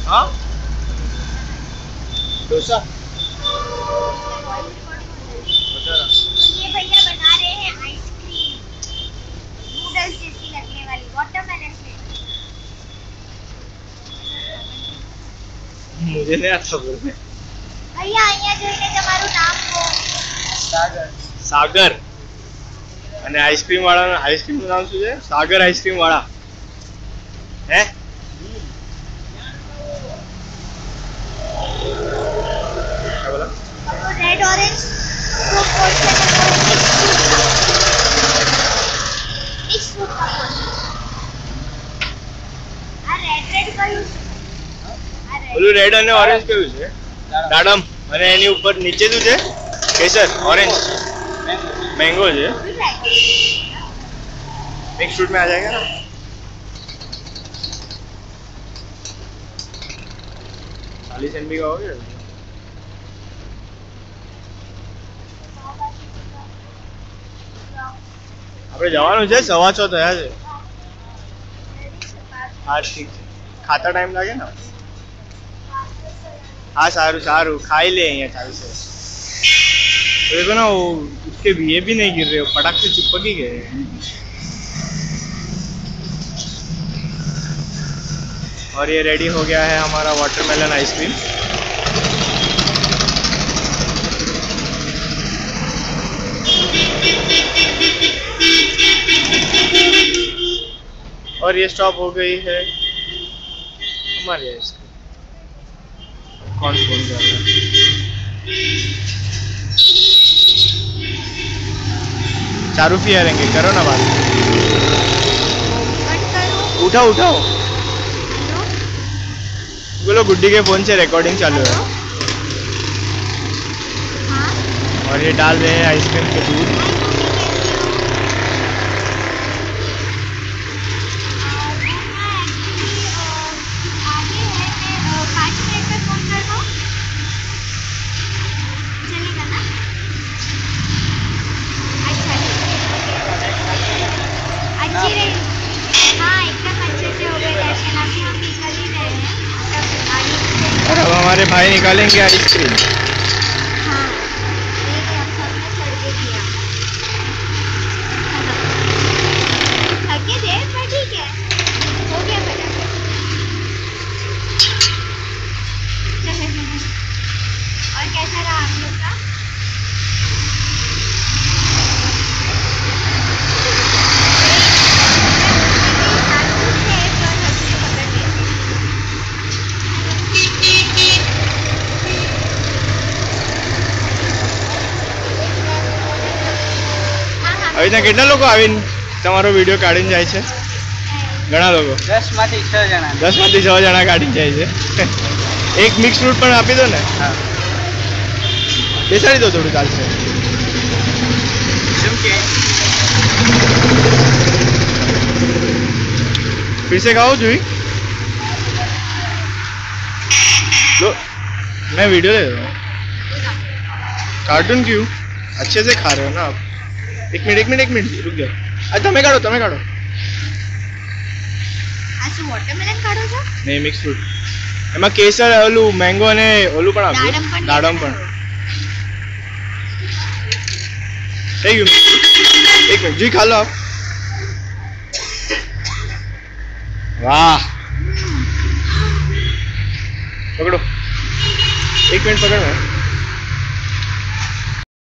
हाँ डोसा ये भैया बना रहे हैं आइसक्रीम नूडल्स जैसी लगने वाली वाटरमेलन से। मुझे नहीं आता बोलने। भैया અહીંયા જોઈને તમારું નામ કહો। सागर અને आइसक्रीम वाला आइसक्रीम નું નામ શું છે? सागर आइसक्रीम वाला है। क्या बोला? Red orange fruit mix fruit का रेड कયું ઓલું રેડ અને ઓરેન્જ કયું છે? દાડમ અને એની ઉપર નીચે શું છે? કેસર ऑरेंज मैंगो है। मिक्स फ्रूट में आ जाएगा ना। चालीस MB का हो गया। આપણે જવાનું છે 6:15 થયા છે। હા ઠીક છે। ખાતા ટાઈમ લાગે ને। हाँ सारू सारू खाई ले यहाँ चालू से। देखो ना वो उसके ये भी नहीं गिर रहे, पटाख से चिपक ही गए। और ये रेडी हो गया है हमारा वाटरमेलन आइसक्रीम। और ये स्टॉप हो गई है हमारी आइसक्रीम। कौन फोन कर रहा है? चारू फी आएंगे, करो ना बात। उठाओ उठाओ बोलो। गुड्डी के फोन से रिकॉर्डिंग चालू है। और ये डाल रहे हैं आइसक्रीम के दूध। और अब हमारे भाई निकालेंगे आइसक्रीम। और कैसा रहा आप लोग का? अभी કેટલા લોકો આવીને તમારો વિડિયો કાઢીને જાય છે? ઘણા લોકો। 10 માંથી 6 જણા। 10 માંથી 6 જણા કાઢીને જાય છે। એક મિક્સ ફ્રૂટ પણ આપી દો ને। હા બેસાડી દો થોડું ચાલશે। શું કે फिर से खाओ जुई। लो मैं वीडियो ले रहा हूँ। कार्टून क्यों? अच्छे से खा रहे हो ना आप। एक मिनट रुक जाओ। अच्छा તમે કાઢો આ શું વોટરમેલન કાઢો છો? નહીં મિક્સ ફ્રૂટ। એમાં કેસર ઓલું મેંગો અને ઓલું પણ આપ્યું દાડમ પણ। થઈ ગયું। એક મિનિટ જી ખા લો આપ। वाह पकड़ो। एक मिनट पकड़ मैं।